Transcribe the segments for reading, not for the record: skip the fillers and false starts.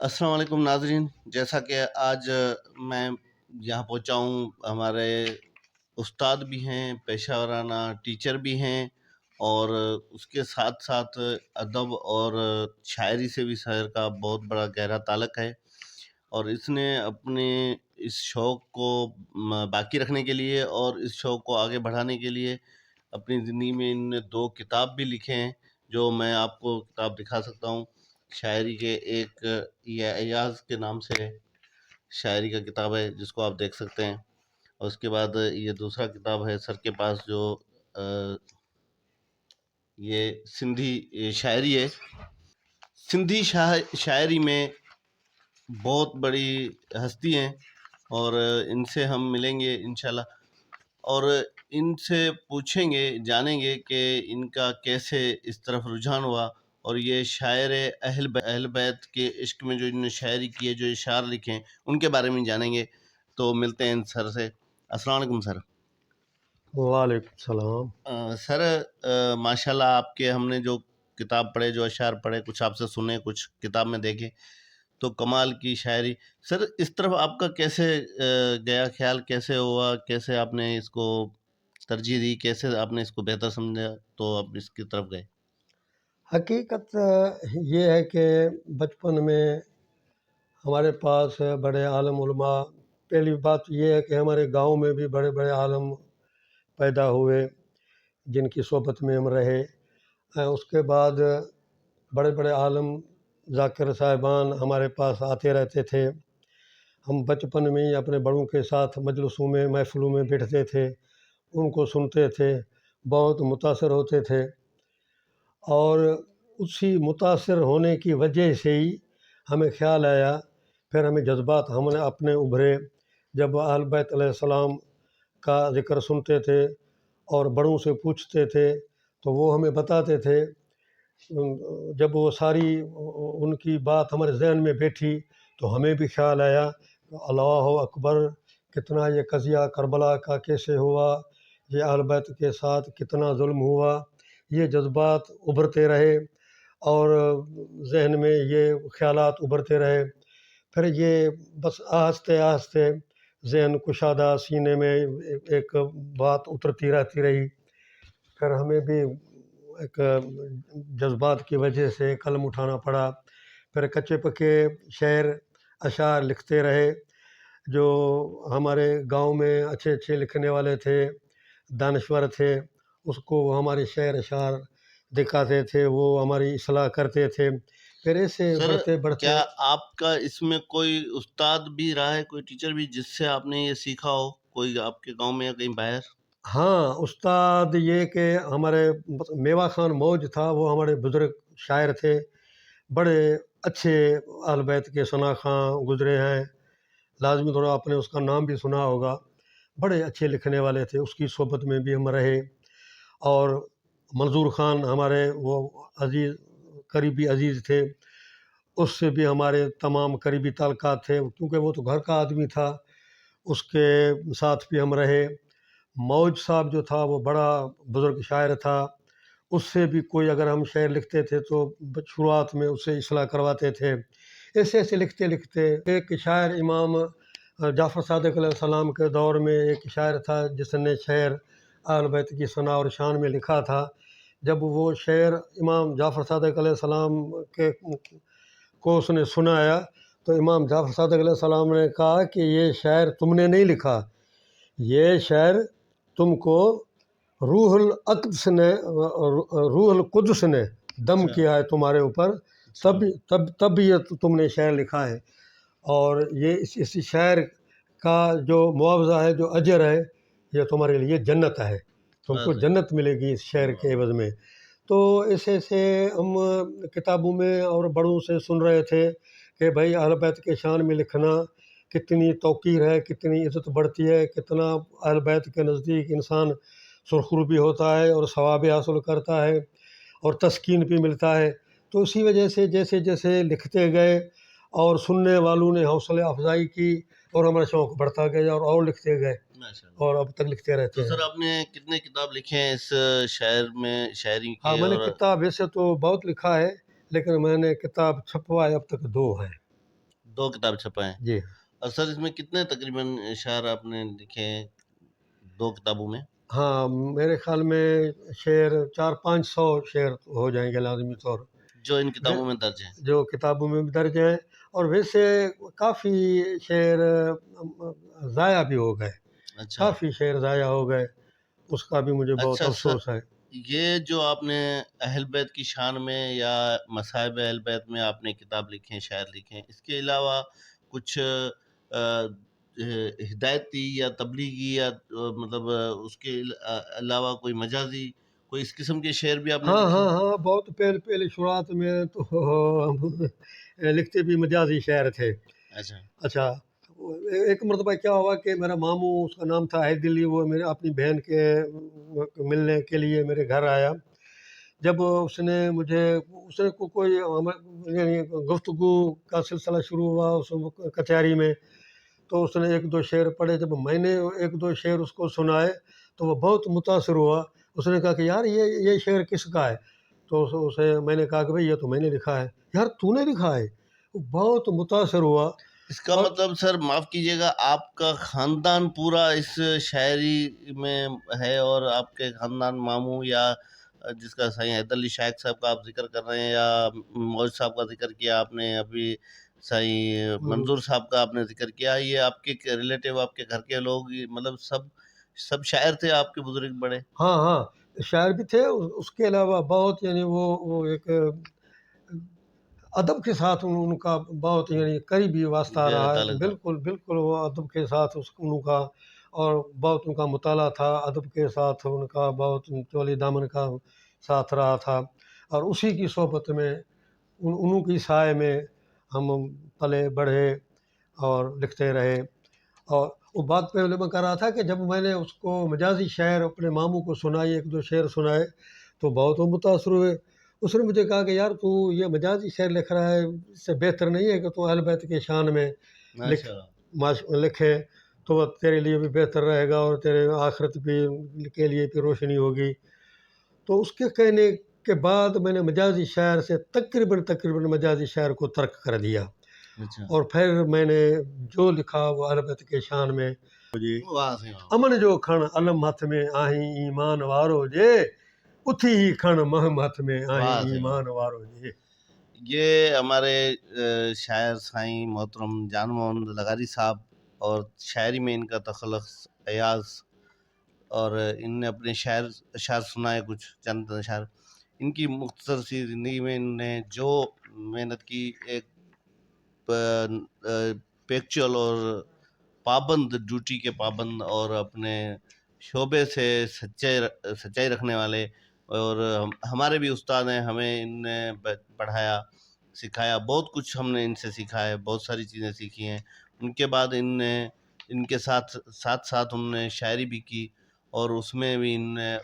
السلام علیکم ناظرین، جیسا کہ آج میں یہاں پہنچا ہوں، ہمارے استاد بھی ہیں، پیشہ ورانہ ٹیچر بھی ہیں، اور اس کے ساتھ ساتھ ادب اور شاعری سے بھی شاعر کا بہت بڑا گہرا تعلق ہے، اور اس نے اپنے اس شوق کو باقی رکھنے کے لیے اور اس شوق کو آگے بڑھانے کے لیے اپنی زندگی میں ان نے 2 کتاب بھی لکھے ہیں، جو میں آپ کو کتاب دکھا سکتا ہوں۔ شاعری کے ایک یہ ایاز کے نام سے شاعری کا کتاب ہے، جس کو آپ دیکھ سکتے ہیں، اور اس کے بعد یہ دوسرا کتاب ہے سر کے پاس، جو یہ سندھی شاعری ہے۔ سندھی شاعری میں بہت بڑی ہستی ہیں، اور ان سے ہم ملیں گے انشاءاللہ، اور ان سے پوچھیں گے، جانیں گے کہ ان کا کیسے اس طرف رجحان ہوا، اور یہ شاعر اہل بیت کے عشق میں جو انہوں نے شاعری کی ہے، جو اشعار لکھے ہیں، ان کے بارے میں جانیں گے۔ تو ملتے ہیں ان سر سے۔ السلام علیکم سر۔ وعلیکم السلام۔ سر، ماشاءاللہ آپ کے ہم نے جو کتاب پڑھے، جو اشعار پڑھے، کچھ آپ سے سنے، کچھ کتاب میں دیکھے، تو کمال کی شاعری۔ سر، اس طرف آپ کا کیسے گیا خیال، کیسے ہوا، کیسے آپ نے اس کو ترجیح دی، کیسے آپ نے اس کو بہتر سمجھا تو آپ اس کی طرف گئے؟ حقیقت یہ ہے کہ بچپن میں ہمارے پاس بڑے عالم علماء، پہلی بات یہ ہے کہ ہمارے گاؤں میں بھی بڑے بڑے عالم پیدا ہوئے جن کی صحبت میں ہم رہے۔ اس کے بعد بڑے بڑے عالم ذاکر صاحبان ہمارے پاس آتے رہتے تھے۔ ہم بچپن میں ہی اپنے بڑوں کے ساتھ مجلسوں میں، محفلوں میں بیٹھتے تھے، ان کو سنتے تھے، بہت متاثر ہوتے تھے، اور اسی متاثر ہونے کی وجہ سے ہی ہمیں خیال آیا، پھر ہمیں جذبات ہم نے اپنے ابھرے جب اہل بیت علیہ السلام کا ذکر سنتے تھے اور بڑوں سے پوچھتے تھے تو وہ ہمیں بتاتے تھے۔ جب وہ ساری ان کی بات ہمارے ذہن میں بیٹھی تو ہمیں بھی خیال آیا کہ اللہ اکبر، کتنا یہ قضیہ کربلا کا کیسے ہوا، یہ اہل بیت کے ساتھ کتنا ظلم ہوا۔ یہ جذبات ابھرتے رہے اور ذہن میں یہ خیالات ابھرتے رہے، پھر یہ بس آہستہ آہستہ ذہن کشادہ، سینے میں ایک بات اترتی رہتی رہی، پھر ہمیں بھی ایک جذبات کی وجہ سے قلم اٹھانا پڑا، پھر کچے پکے شعر اشعار لکھتے رہے۔ جو ہمارے گاؤں میں اچھے اچھے لکھنے والے تھے، دانشور تھے، اس کو وہ ہمارے شعر اشعار دکھاتے تھے، وہ ہماری اصلاح کرتے تھے، پھر ایسے سر، بڑھتے بڑھتے۔ کیا آپ کا اس میں کوئی استاد بھی رہا ہے، کوئی ٹیچر بھی، جس سے آپ نے یہ سیکھا ہو، کوئی آپ کے گاؤں میں یا کہیں باہر؟ ہاں، استاد یہ کہ ہمارے میوا خان موج تھا، وہ ہمارے بزرگ شاعر تھے، بڑے اچھے اہل بیت کے ثنا خاں گزرے ہیں، لازمی طور آپ نے اس کا نام بھی سنا ہوگا، بڑے اچھے لکھنے والے تھے، اس کی صحبت میں بھی ہم رہے۔ اور منظور خان ہمارے وہ عزیز، قریبی عزیز تھے، اس سے بھی ہمارے تمام قریبی تعلقات تھے، کیونکہ وہ تو گھر کا آدمی تھا، اس کے ساتھ بھی ہم رہے۔ موج صاحب جو تھا وہ بڑا بزرگ شاعر تھا، اس سے بھی کوئی اگر ہم شعر لکھتے تھے تو شروعات میں اس سے اصلاح کرواتے تھے۔ ایسے ایسے لکھتے لکھتے ایک شاعر امام جعفر صادق علیہ السلام کے دور میں ایک شاعر تھا جس نے شعر اہل بیت کی ثنا اور شان میں لکھا تھا۔ جب وہ شعر امام جعفر صادق علیہ السلام کے کو اس نے سنایا تو امام جعفر صادق علیہ السلام نے کہا کہ یہ شعر تم نے نہیں لکھا، یہ شعر تم کو روح القدس نے دم کیا ہے تمہارے اوپر، تب یہ تم نے شعر لکھا ہے، اور یہ اس شعر کا جو معاوضہ ہے، جو اجر ہے، یہ تمہارے لیے جنت ہے، تم کو جنت ملے گی اس شعر کے عوض میں۔ تو ایسے ایسے ہم کتابوں میں اور بڑوں سے سن رہے تھے کہ بھائی اہل بیت کے شان میں لکھنا کتنی توقیر ہے، کتنی عزت بڑھتی ہے، کتنا اہل بیت کے نزدیک انسان سرخرو بھی ہوتا ہے اور ثواب حاصل کرتا ہے اور تسکین بھی ملتا ہے۔ تو اسی وجہ سے جیسے جیسے لکھتے گئے اور سننے والوں نے حوصلہ افزائی کی اور ہمارا شوق بڑھتا گیا اور لکھتے گئے اور اب تک لکھتے رہتے ہیں۔ تو سر، آپ نے کتنے کتاب لکھے ہیں اس شعر میں، شاعری ہاں، کے؟ میں نے اور کتاب ویسے تو بہت لکھا ہے، لیکن میں نے کتاب چھپوائے اب تک 2 ہیں۔ 2 किताब छपा है। जी। और सर इसमें कितने तकरीबन शेर आपने लिखे हैं 2 किताबों में? हाँ, मेरे ख़्याल में शेर 400-500 शेर हो जाएँगे लाज़मी तौर। जो इन वे किताबों में दर्ज हैं? जो किताबों में भी दर्ज हैं, और वैसे काफ़ी शेर ज़ाया भी हो गए, अच्छा। काफ़ी शेर ज़ाया हो गए, उसका भी मुझे बहुत अच्छा सर, अफ़सोस है। ये जो आपने अहल बैत की शान में या मसाहिब अहल बैत में आपने किताब लिखे हैं, शायर लिखे हैं, इसके अलावा कुछ हिदायती या तबलीगी या मतलब उसके अलावा कोई मजाजी कोई इस किस्म के शेर भी आपने हाँ, लिखे हाँ, हैं? हाँ, बहुत पहले पहले शुरुआत में तो हम लिखते भी मजाजी शायर थे। अच्छा। अच्छा, एक मरतबा क्या हुआ कि मेरा मामू, उसका नाम था हैदली, वो मेरे अपनी बहन के मिलने के लिए मेरे घर आया। जब उसने मुझे उसने कोई यानी गुफ्तगू का सिलसिला शुरू हुआ उस कचहरी में, तो उसने 1-2 शेर पढ़े। जब मैंने 1-2 शेर उसको सुनाए, तो वो बहुत मुतासिर हुआ। उसने कहा कि यार ये शेर किसका है? तो उसे मैंने कहा कि भाई ये तो मैंने लिखा है। यार तूने लिखा है? वो बहुत मुतासिर हुआ। इसका और मतलब सर माफ़ कीजिएगा, आपका ख़ानदान पूरा इस शायरी में है और आपके ख़ानदान मामू या जिसका साईं हैदर अली शाइख साहब का आप ज़िक्र कर रहे हैं या मौलवी साहब का ज़िक्र किया आपने अभी, साईं हुँ, मंज़ूर साहब का आपने ज़िक्र किया, ये आपके रिलेटिव आपके घर के लोग ये मतलब सब सब शायर थे आपके बुज़ुर्ग बड़े? हाँ, हाँ, शायर भी थे। उसके अलावा बहुत, यानी वो एक अदब के साथ उनका बहुत यानी करीबी वास्ता गहरा रहा है। ताल्लुक था। बिल्कुल, बिल्कुल वो अदब के साथ उनका, और बहुत उनका मुताला था, अदब के साथ उनका बहुत चोली दामन का साथ रहा था। और उसी की सोहबत में उन्हीं की साए में हम पले बढ़े और लिखते रहे। और वो बात पहले मैं कर रहा था कि जब मैंने उसको मजाजी शायर अपने मामू को सुनाए, 1-2 शेर सुनाए, तो बहुत वो मुतासिर हुए। उसने मुझे कहा कि यार तू ये मजाजी शेर लिख रहा है, इससे बेहतर नहीं है कि तू अहल बैत के शान में लिख माशाअल्लाह। लिखे, तो वो तेरे लिए भी बेहतर रहेगा और तेरे आखिरत भी के लिए भी रोशनी होगी। तो उसके कहने के बाद मैंने मजाजी शायर से तकरीबन तकरीबन मजाजी शायर को तर्क कर दिया, अच्छा। और फिर मैंने जो लिखा वो अहल बैत के शान में। जी। वाह से वाह! अमन जो खण अलम हथ में आहीं ईमान वारो जे, उथी ही खण महम हथ में आहीं वाह से वाह! ईमान वारो जे। ये हमारे शायर साईं मोहतरम जान मोहम्मद लगारी साहब और शायरी में इनका तख़ल्लुक़ अयाज़ और इनने अपने शायर अशार सुनाए कुछ चंद अशार। इनकी मुख्तसर सी ज़िंदगी में इन्होंने जो मेहनत की एक पैक्चुअल और पाबंद ड्यूटी के पाबंद और अपने शोबे से सच्चाई रखने वाले और हमारे भी उस्ताद हैं, हमें इनने पढ़ाया सिखाया, बहुत कुछ हमने इनसे सीखा है, बहुत सारी चीज़ें सीखी हैं। उनके बाद इनने इनके साथ साथ साथ उन्होंने शायरी भी की और उसमें भी इनने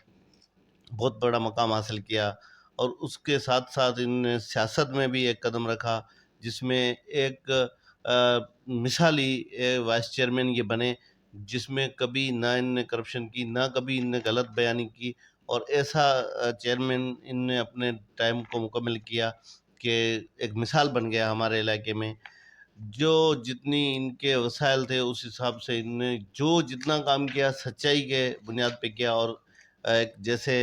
बहुत बड़ा मकाम हासिल किया और उसके साथ साथ इनने सियासत में भी एक कदम रखा जिसमें एक मिसाली वाइस चेयरमैन ये बने जिसमें कभी ना इनने करप्शन की ना कभी इनने गलत बयानी की और ऐसा चेयरमैन इनने अपने टाइम को मुकम्मल किया कि एक मिसाल बन गया हमारे इलाके में। जो जितनी इनके वसाइल थे उस हिसाब से इनने जो जितना काम किया सच्चाई के बुनियाद पे किया और एक जैसे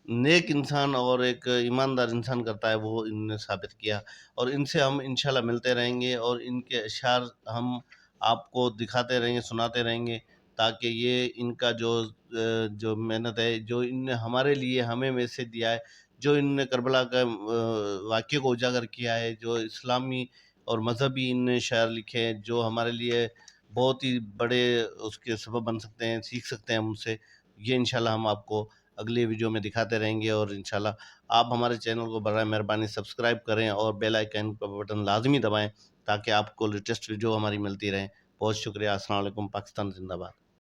नेक इंसान और एक ईमानदार इंसान करता है वो इनने साबित किया और इनसे हम इंशाल्लाह मिलते रहेंगे और इनके अशार हम आपको दिखाते रहेंगे सुनाते रहेंगे ताकि ये इनका जो मेहनत है जो इनने हमारे लिए हमें मैसेज दिया है जो इनने करबला का वाक़ये को उजागर किया है जो इस्लामी और मज़हबी इनने शायर लिखे हैं जो हमारे लिए बहुत ही बड़े उसके सबब बन सकते हैं, सीख सकते हैं हम उनसे। ये इंशाल्लाह हम आपको अगले वीडियो में दिखाते रहेंगे और इंशाल्लाह आप हमारे चैनल को बराए मेहरबानी सब्सक्राइब करें और बेल आइकन का बटन लाज़मी दबाएँ ताकि आपको लेटेस्ट वीडियो हमारी मिलती रहे। बहुत शुक्रिया। अस्सलाम वालेकुम। पाकिस्तान ज़िंदाबाद।